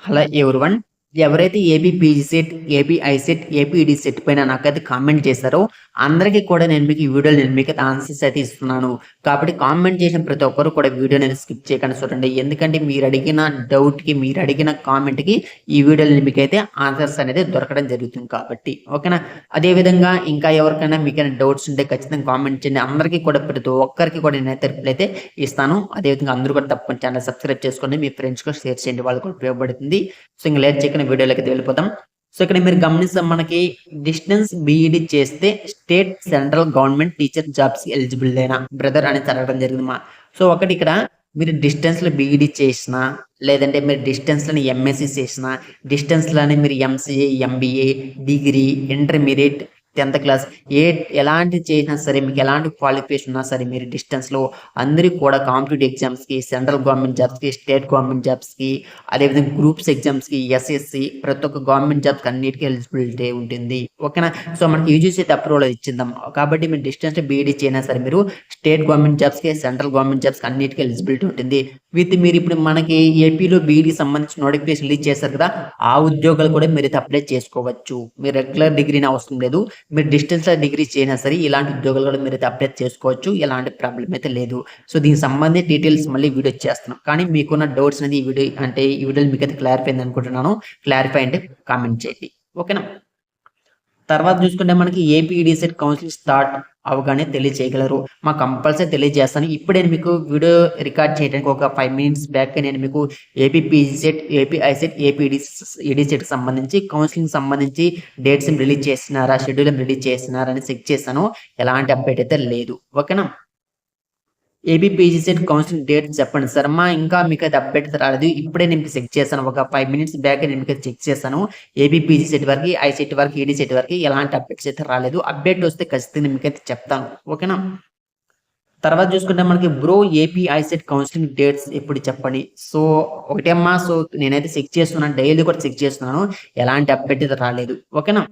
Hello everyone. ఎవరైతే AP PG CET, AP ICET, AP ED CET పైన నాకైతే comment చేశారో అందరికీ కూడా నేను మీకు ఈ వీడియోలో మీకైతే ఆన్సర్స్ అయితే ఇస్తున్నాను. కాబట్టి కామెంట్ చేసిన ప్రతి ఒక్కరు కూడా వీడియోని స్కిప్ చేయకుండా చూడండి. ఎందుకంటే మీరు అడిగిన డౌట్‌కి, మీరు అడిగిన కామెంట్‌కి ఈ వీడియోలో మీకైతే ఆన్సర్స్ అనేది దొరకడం జరుగుతుంది కాబట్టి. ఓకేనా? అదేవిధంగా ఇంకా ఎవరికైనా మీకైనా డౌట్స్ ఉంటే ఖచ్చితంగా కామెంట్ చేయండి. అందరికీ కూడా ప్రతి ఒక్కరికి కూడా నేనైతే రిప్లై అయితే ఇస్తాను. అదేవిధంగా అందరూ కూడా తప్పకుండా ఛానల్ సబ్స్క్రైబ్ చేసుకోండి. మీ ఫ్రెండ్స్‌కి కూడా షేర్ చేయండి. వాళ్ళకి కూడా ఉపయోగపడుతుంది. సో ఇంక లేట్ చేయకుండా వీడియోలోకి అయితే వెళ్ళిపోతాం. సో ఇక్కడ మీరు గమనిస్తే మనకి డిస్టెన్స్ బీఈడి చేస్తే state central government teacher jobs కి ఎలిజిబుల్ అయినా బ్రదర్ అని అడగడం జరిగింది మా. సో ఒకటి ఇక్కడ మీరు డిస్టెన్స్ లో బీఈడి చేసినా, లేదంటే మీరు డిస్టెన్స్ లోని ఎంఎస్సి చేసినా, డిస్టెన్స్ లోనే మీరు MCA, MBA, degree, intermediate, 10th class ఎలాంటి చేసినా సరే, మీకు ఎలాంటి క్వాలిఫికేషన్ ఉన్నా సరే, మీరు డిస్టెన్స్లో అందరికీ కూడా కాంపిటేటివ్ ఎగ్జామ్స్కి, సెంట్రల్ గవర్నమెంట్ జాబ్స్కి, స్టేట్ గవర్నమెంట్ జాబ్స్కి, అదేవిధంగా గ్రూప్స్ ఎగ్జామ్స్కి, ఎస్ఎస్సి, ప్రతి ఒక్క గవర్నమెంట్ జాబ్స్కి అన్నిటికీ ఎలిజిబిలిటీ ఉంటుంది. ఓకేనా? సో మనకి యూజీసీ అప్రూవల్ ఇచ్చిందాం కాబట్టి మీరు డిస్టెన్స్లో బీఈడీ చేయనా సరే మీరు స్టేట్ గవర్నమెంట్ జాబ్స్కి, సెంట్రల్ గవర్నమెంట్ జాబ్స్కి అన్నిటికీ ఎలిజిబిలిటీ ఉంటుంది. మీరు ఇప్పుడు మనకి ఏపీలో బీఈడీ సంబంధించిన నోటిఫికేషన్ రిలీజ్ చేశారు కదా, ఆ ఉద్యోగాలు కూడా మీరు అప్లై చేసుకోవచ్చు. మీరు రెగ్యులర్ డిగ్రీని అవసరం లేదు. మీరు డిస్టెన్స్లో డిగ్రీ చేయనా సరే ఇలాంటి ఉద్యోగాలు కూడా మీరు అయితే అప్లై చేసుకోవచ్చు. ఎలాంటి ప్రాబ్లం అయితే లేదు. సో దీనికి సంబంధించి డీటెయిల్స్ మళ్ళీ వీడియో చేస్తున్నాం. కానీ మీకున్న డౌట్స్ అనేది ఈ వీడియోలో మీకు అయితే క్లారిఫై అయింది అనుకుంటున్నాను. క్లారిఫై అంటే కామెంట్ చేయండి. ఓకేనా? తర్వాత చూసుకుంటే మనకి ఏపీ సెట్ కౌన్సిలింగ్ స్టార్ట్ అవగానే తెలియజేయగలరు. మా కంపల్సరీ తెలియజేస్తాను. ఇప్పుడు నేను మీకు వీడియో రికార్డ్ చేయడానికి ఒక 5 minutes బ్యాక్ నేను మీకు AP PG CET, AP ICET, AP ED set సంబంధించి కౌన్సిలింగ్ సంబంధించి డేట్స్ రిలీజ్ చేస్తున్నారా, షెడ్యూల్ రిలీజ్ చేస్తున్నారా అని చెక్ చేస్తాను. ఎలాంటి అప్డేట్ అయితే లేదు. ఓకేనా? AP PG set counselling date చెప్పండి సార్. ఇంకా మీకు అయితే అప్డేట్ రాలేదు. ఇప్పుడే నేను చెక్ చేశాను. ఒక 5 minutes బ్యాక్ నేను మీకు చెక్ చేశాను. ఏపీ పీజీ సెట్ వరకు, ఐ సెట్ వరకు, ఈడీ సెట్ వరకు ఎలాంటి అప్డేట్స్ అయితే రాలేదు. అప్డేట్ వస్తే ఖచ్చితంగా మీకు అయితే చెప్తాను. ఓకేనా? తర్వాత చూసుకుంటే మనకి bro AP ICET counselling dates ఎప్పుడు చెప్పండి. సో ఒకటేమ్మా, సో నేనైతే చెక్ చేస్తున్నాను, డైలీ కూడా చెక్ చేస్తున్నాను. ఎలాంటి అప్డేట్ అయితే రాలేదు. ఓకేనా?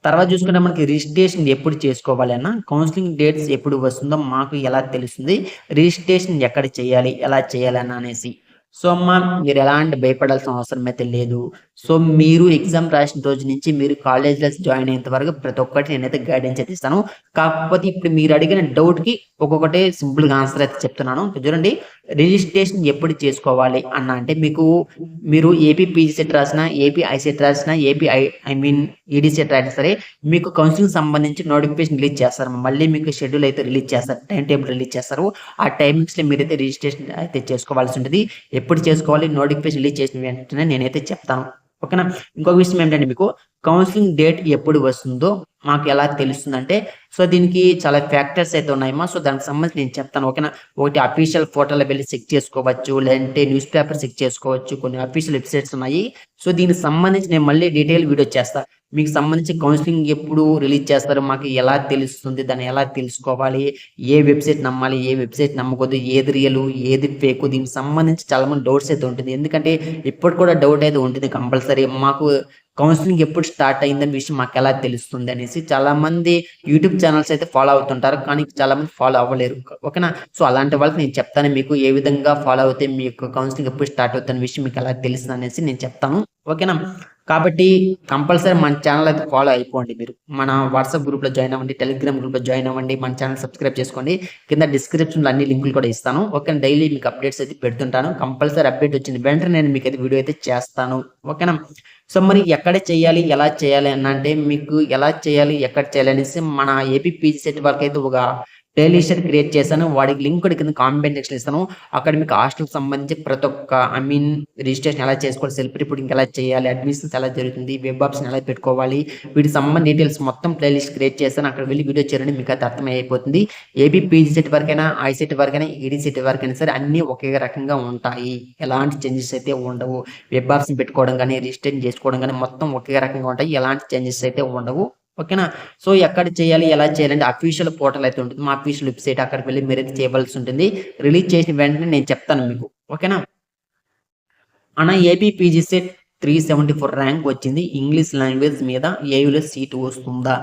తర్వాత చూసుకుంటే మనకి రిజిస్ట్రేషన్ ఎప్పుడు చేసుకోవాలి అన్న, కౌన్సిలింగ్ డేట్స్ ఎప్పుడు వస్తుందో మాకు ఎలా తెలుస్తుంది, రిజిస్ట్రేషన్ ఎక్కడ చేయాలి, ఎలా చేయాలి అన్న అనేసి. సో అమ్మ, మీరు ఎలాంటి భయపడాల్సిన అవసరం అయితే లేదు. సో మీరు ఎగ్జామ్ రాసిన రోజు నుంచి మీరు కాలేజ్లో జాయిన్ అయ్యేంత వరకు ప్రతి ఒక్కటి నేనైతే గైడెన్స్ అయితే ఇస్తాను. కాకపోతే ఇప్పుడు మీరు అడిగిన డౌట్కి ఒక్కొక్కటి సింపుల్గా ఆన్సర్ అయితే చెప్తున్నాను. చూడండి, రిజిస్ట్రేషన్ ఎప్పుడు చేసుకోవాలి అన్న అంటే మీరు ఏపీ పీజీ సెట్ రాసిన, ఏపీ ఐసెట్ రాసిన, ఐ మీన్ ఈడీ సెట్ రాసినా సరే మీకు కౌన్సిలింగ్ సంబంధించి నోటిఫికేషన్ రిలీజ్ చేస్తారు. మళ్ళీ మీకు షెడ్యూల్ అయితే రిలీజ్ చేస్తారు, టైం టేబుల్ రిలీజ్ చేస్తారు. ఆ టైమింగ్స్లో మీరైతే రిజిస్ట్రేషన్ అయితే చేసుకోవాల్సి ఉంటుంది. ఎప్పుడు చేసుకోవాలి, నోటిఫికేషన్ రిలీజ్ చేసిన వెంటనే నేనైతే చెప్తాను. ఓకేనా? ఇంకొక విషయం ఏంటంటే, మీకు కౌన్సిలింగ్ డేట్ ఎప్పుడు వస్తుందో మాకు ఎలా తెలుస్తుందంటే, సో దీనికి చాలా ఫ్యాక్టర్స్ అయితే ఉన్నాయమ్మా. సో దానికి సంబంధించి నేను చెప్తాను. ఓకేనా? ఒకటి అఫీషియల్ పోర్టల్లో వెళ్ళి చెక్ చేసుకోవచ్చు, లేదంటే న్యూస్ పేపర్ చెక్ చేసుకోవచ్చు. కొన్ని అఫీషియల్ వెబ్సైట్స్ ఉన్నాయి. సో దీనికి సంబంధించి నేను మళ్ళీ డీటెయిల్ వీడియో చేస్తాను. మీకు సంబంధించి కౌన్సిలింగ్ ఎప్పుడు రిలీజ్ చేస్తారు, మాకు ఎలా తెలుస్తుంది, దాన్ని ఎలా తెలుసుకోవాలి, ఏ వెబ్సైట్ నమ్మాలి, ఏ వెబ్సైట్ నమ్మకూడదు, ఏది రియల్, ఏది ఫేక్, దీనికి సంబంధించి చాలా మంది డౌట్స్ అయితే ఉంటుంది. ఎందుకంటే ఇప్పుడు కూడా డౌట్ అయితే ఉంటుంది కంపల్సరీ. మాకు కౌన్సిలింగ్ ఎప్పుడు స్టార్ట్ అయిందని విషయం మాకు ఎలా తెలుస్తుంది అనేసి చాలా మంది యూట్యూబ్ ఛానల్స్ అయితే ఫాలో అవుతుంటారు, కానీ చాలా మంది ఫాలో అవ్వలేరు. ఓకేనా? సో అలాంటి వాళ్ళకి నేను చెప్తాను మీకు ఏ విధంగా ఫాలో అవుతే మీకు కౌన్సిలింగ్ ఎప్పుడు స్టార్ట్ అవుతున్న విషయం మీకు ఎలా తెలుస్తుంది అనేసి నేను చెప్తాను. ఓకేనా? కాబట్టి కంపల్సరీ మన ఛానల్ అయితే ఫాలో అయిపోండి. మీరు మన వాట్సాప్ గ్రూప్లో జాయిన్ అవ్వండి, టెలిగ్రామ్ గ్రూప్లో జాయిన్ అవ్వండి, మన ఛానల్ సబ్స్క్రైబ్ చేసుకోండి. కింద డిస్క్రిప్షన్లో అన్ని లింకులు కూడా ఇస్తాను. ఓకే, డైలీ మీకు అప్డేట్స్ అయితే పెడుతుంటాను. కంపల్సరీ అప్డేట్ వచ్చింది వెంటనే నేను మీకు అయితే వీడియో అయితే చేస్తాను. ఓకేనా? సో మరి ఎక్కడ చేయాలి, ఎలా చేయాలి అని అంటే, మీకు ఎలా చేయాలి, ఎక్కడ చేయాలి అనేసి మన ఏపీ పీజీ సెట్ వరకు అయితే ఒక ప్లేలిస్ట్ క్రియేట్ చేశాను. వాడికి లింక్ కూడా కింద కామెంట్ సెక్షన్ ఇస్తాను. అక్కడ మీకు హాస్టల్కి సంబంధించి ప్రతి ఒక్క రిజిస్ట్రేషన్ ఎలా చేసుకోవాలి, సెల్ఫ్ రిపోర్టింగ్ ఎలా చేయాలి, అడ్మిషన్స్ ఎలా జరుగుతుంది, వెబ్ ఆప్షన్ ఎలా పెట్టుకోవాలి, వీటికి సంబంధించిన డీటెయిల్స్ మొత్తం ప్లేలిస్ట్ క్రియేట్ చేస్తాను. అక్కడ వెళ్ళి వీడియో చేయండి, మీకు అయితే అర్థమైపోతుంది. ఏపీ పీజీ సెట్ వరకైనా, ఐ సెట్ వరకైనా, ఈడీ సెట్ వరకైనా సరే అన్నీ ఒకే రకంగా ఉంటాయి. ఎలాంటి చేంజెస్ అయితే ఉండవు. వెబ్ ఆప్షన్ పెట్టుకోవడం కానీ, రిజిస్ట్రేషన్ చేసుకోవడం కానీ మొత్తం ఒకే రకంగా ఉంటాయి. ఎలాంటి చేంజెస్ అయితే ఉండవు. ఓకేనా? సో ఎక్కడ చేయాలి, ఎలా చేయాలంటే అఫీషియల్ పోర్టల్ అయితే ఉంటుంది, మా అఫీషియల్ వెబ్సైట్. అక్కడికి వెళ్ళి మీరైతే చేయవలసి ఉంటుంది. రిలీజ్ చేసిన వెంటనే నేను చెప్తాను మీకు. ఓకేనా? అన్న ఏపీ పీజీ సెట్ 374 ర్యాంక్ వచ్చింది, ఇంగ్లీష్ లాంగ్వేజ్ మీద ఏయులో సీట్ వస్తుందా?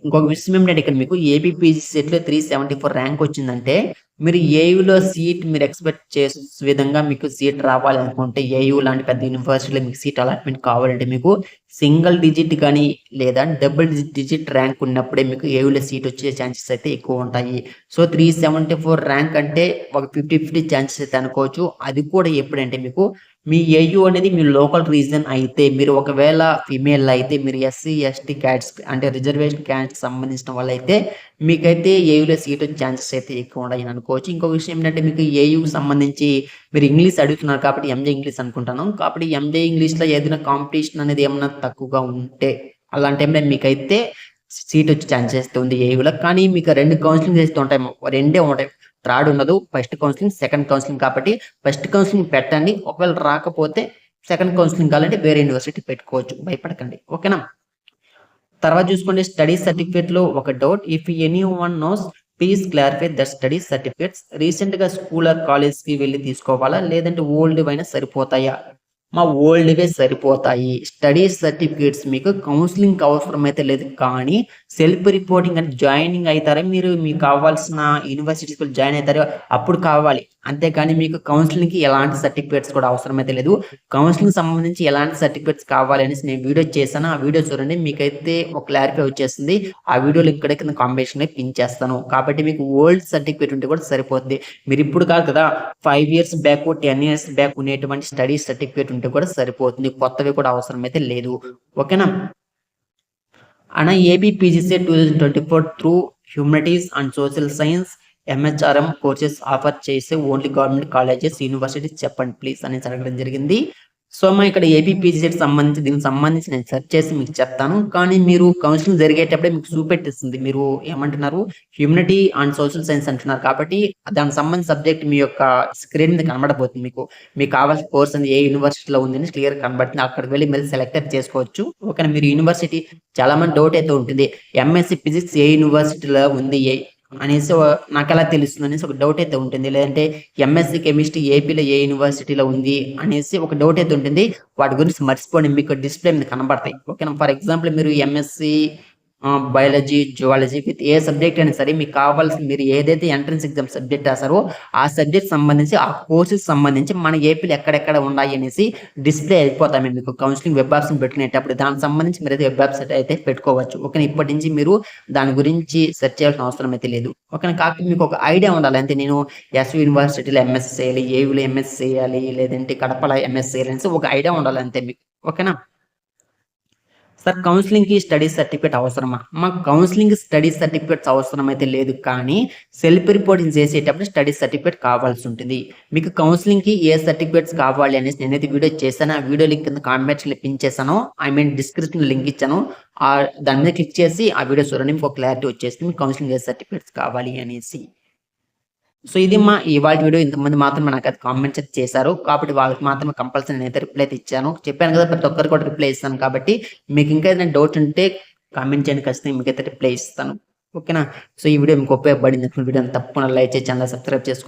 ఇంకొక విషయం ఏమిటంటే, ఇక్కడ మీకు ఏపీ పీజీ సెట్లో 374 ర్యాంక్ వచ్చిందంటే మీరు ఏయులో సీట్ మీరు ఎక్స్పెక్ట్ చేసే విధంగా మీకు సీట్ రావాలి అనుకుంటే, ఏయూ లాంటి పెద్ద యూనివర్సిటీలో మీకు సీట్ అలాట్మెంట్ కావాలంటే మీకు సింగిల్ డిజిట్ కానీ లేదా డబుల్ డిజిట్ ర్యాంక్ ఉన్నప్పుడే మీకు ఏయులో సీట్ వచ్చే ఛాన్సెస్ అయితే ఎక్కువ ఉంటాయి. సో 374 ర్యాంక్ అంటే ఒక 50-50 ఛాన్సెస్ అయితే అనుకోవచ్చు. అది కూడా ఎప్పుడంటే మీకు మీ ఏయూ అనేది మీ లోకల్ రీజన్ అయితే, మీరు ఒకవేళ ఫీమేల్ అయితే, మీరు ఎస్సీ ఎస్టీ క్యాట్స్ అంటే రిజర్వేషన్ క్యాట్స్ సంబంధించిన వాళ్ళైతే మీకైతే ఏయూలో సీట్ వచ్చే ఛాన్సెస్ అయితే ఎక్కువ ఉంటాయని అనుకోవచ్చు. ఇంకో విషయం ఏంటంటే మీకు ఏయూకి సంబంధించి మీరు ఇంగ్లీష్ అడుగుతున్నారు కాబట్టి ఎంజే ఇంగ్లీష్ అనుకుంటాను. కాబట్టి ఎంజే ఇంగ్లీష్లో ఏదైనా కాంపిటీషన్ అనేది ఏమన్నా తక్కువగా ఉంటే అలాంటి టైంలో మీకైతే సీట్ వచ్చే ఛాన్సెస్ అయితే ఉంది ఏయూలో. కానీ మీకు 2 కౌన్సిలింగ్ అయితే ఉంటాయి, రెండే ఉంటాయి. థర్డ్ ఉండదు. First counselling, second counselling. కాబట్టి ఫస్ట్ కౌన్సిలింగ్ పెట్టండి. ఒకవేళ రాకపోతే సెకండ్ కౌన్సిలింగ్ కావాలంటే వేరే యూనివర్సిటీ పెట్టుకోవచ్చు, భయపడకండి. ఓకేనా. తర్వాత చూసుకోండి, స్టడీ సర్టిఫికేట్ లో ఒక doubt. If any one knows please clarify the study certificates. Recent గా స్కూల్ ఆర్ కాలేజ్ కి వెళ్ళి తీసుకోవాలా లేదంటే ఓల్డ్ అయినా సరిపోతాయా? మా ఓల్డ్వే సరిపోతాయి. స్టడీ సర్టిఫికేట్స్ మీకు కౌన్సిలింగ్ అవసరం అయితే లేదు, కానీ సెల్ఫ్ రిపోర్టింగ్ అంటే జాయినింగ్ అవుతారా మీరు, మీకు కావాల్సిన యూనివర్సిటీస్ జాయిన్ అవుతారో అప్పుడు కావాలి. అంతేకాని మీకు కౌన్సిలింగ్ కి ఎలాంటి సర్టిఫికేట్స్ కూడా అవసరం అయితే లేదు. కౌన్సిలింగ్ సంబంధించి ఎలాంటి సర్టిఫికేట్స్ కావాలి అనేసి నేను వీడియో చేశాను. ఆ వీడియో చూడండి, మీకైతే ఒక క్లారిఫై వచ్చేస్తుంది. ఆ వీడియో లింక్ ఇక్కడ కింద కాంబినేషన్ లో పిన్ చేస్తాను. కాబట్టి మీకు ఓల్డ్ సర్టిఫికేట్ ఉంటే కూడా సరిపోతుంది. మీరు ఇప్పుడు కాదు కదా, 5 years బ్యాక్ 10 years బ్యాక్ ఉండేటువంటి స్టడీ సర్టిఫికేట్ ఉంటే కూడా సరిపోతుంది. కొత్తవి కూడా అవసరం అయితే లేదు. ఓకేనా. అన్న AP PGC 2024 through humanities and social science MHRM courses offer చేసే ఓన్లీ గవర్నమెంట్ కాలేజెస్ యూనివర్సిటీస్ చెప్పండి ప్లీజ్ అనేసి అడగడం జరిగింది. సో మా ఇక్కడ ఏపీ పీజీసెట్ సంబంధించి దీనికి సంబంధించి నేను సెర్చ్ చేసి మీకు చెప్తాను. కానీ మీరు కౌన్సిలింగ్ జరిగేటప్పుడే మీకు చూపెట్టిస్తుంది. మీరు ఏమంటున్నారు, హ్యూమనిటీ అండ్ సోషల్ సైన్స్ అంటున్నారు. కాబట్టి దానికి సంబంధించిన సబ్జెక్ట్ మీ యొక్క స్క్రీన్ మీద కనబడబోతుంది. మీకు కావాల్సిన కోర్స్ అనేది ఏ యూనివర్సిటీలో ఉందని క్లియర్ కనబడుతుంది. అక్కడికి వెళ్ళి మీరు సెలెక్ట్ చేసుకోవచ్చు. ఓకేనా. మీరు యూనివర్సిటీ చాలా మంది డౌట్ అయితే ఉంటుంది, ఎంఎస్సి ఫిజిక్స్ ఏ యూనివర్సిటీలో ఉంది అనేసి నాకు ఎలా తెలుస్తుంది అనేసి ఒక డౌట్ అయితే ఉంటుంది. లేదంటే ఎంఎస్సి కెమిస్ట్రీ ఏపీలో ఏ యూనివర్సిటీలో ఉంది అనేసి ఒక డౌట్ అయితే ఉంటుంది. వాటి గురించి మర్చిపోండి, మీకు డిస్ప్లే మీద కనబడతాయి. ఓకేనా. ఫర్ ఎగ్జాంపుల్ మీరు MSc biology, zoology with a subject అయినా సరే మీకు కావాల్సిన, మీరు ఏదైతే ఎంట్రన్స్ ఎగ్జామ్ సబ్జెక్ట్ రాసారో ఆ సబ్జెక్ట్ సంబంధించి, ఆ కోర్సెస్ సంబంధించి మన ఏపీలో ఎక్కడెక్కడ ఉన్నాయి అనేసి డిస్ప్లే అయిపోతాయి. మీకు కౌన్సిలింగ్ వెబ్ ఆప్షన్ పెట్టుకునేటప్పుడు దానికి సంబంధించి మీరు అయితే వెబ్ వెబ్సైట్ అయితే పెట్టుకోవచ్చు. ఓకే. ఇప్పటి నుంచి మీరు దాని గురించి సెర్చ్ చేయాల్సిన అవసరం అయితే లేదు. ఓకే. కాకపోతే మీకు ఒక ఐడియా ఉండాలి అంతే. నేను ఎస్ యూనివర్సిటీలో ఎంఎస్ చేయాలి, ఏవిలో ఎంఎస్ చేయాలి, లేదంటే కడపలో ఎంఎస్ చేయాలి అనేసి ఒక ఐడియా ఉండాలి అంతే మీకు. ఓకేనా. సార్ కౌన్సిలింగ్ కి స్టడీ సర్టిఫికేట్ అవసరమా? మాకు కౌన్సిలింగ్ స్టడీ సర్టిఫికేట్స్ అవసరం అయితే లేదు, కానీ సెల్ఫ్ రిపోర్టింగ్ చేసేటప్పుడు స్టడీ సర్టిఫికేట్ కావాల్సి ఉంటుంది. మీకు కౌన్సిలింగ్ కి ఏ సర్టిఫికేట్స్ కావాలి అనేసి నేనైతే వీడియో చేశాను. ఆ వీడియో లింక్ కింద కామెంట్స్ లో పిన్ చేశాను, డిస్క్రిప్షన్ లింక్ ఇచ్చాను. దాని మీద క్లిక్ చేసి ఆ వీడియో చూడండి, మీకు క్లారిటీ వచ్చేస్తుంది మీకు కౌన్సిలింగ్ ఏ సర్టిఫికేట్స్ కావాలి అనేసి. సో ఇది మా ఇవాళ వీడియో. ఇంతమంది మాత్రమే నాకు అది కామెంట్స్ అయితే చేశారు, కాబట్టి వాళ్ళకి మాత్రమే కంపల్సరీ నేనైతే రిప్లై అయితే ఇచ్చాను. చెప్పాను కదా, ప్రతి ఒక్కరు కూడా రిప్లై ఇస్తాను. కాబట్టి మీకు ఇంకా ఏదైనా డౌట్ ఉంటే కామెంట్ చేయండి, ఖచ్చితంగా మీకైతే రిప్లై ఇస్తాను. ఓకేనా. సో ఈ వీడియో మీకు ఉపయోగపడింది. వీడియోని తప్పకుండా లైక్ చేసి ఛానల్ సబ్స్క్రైబ్ చేసుకోండి.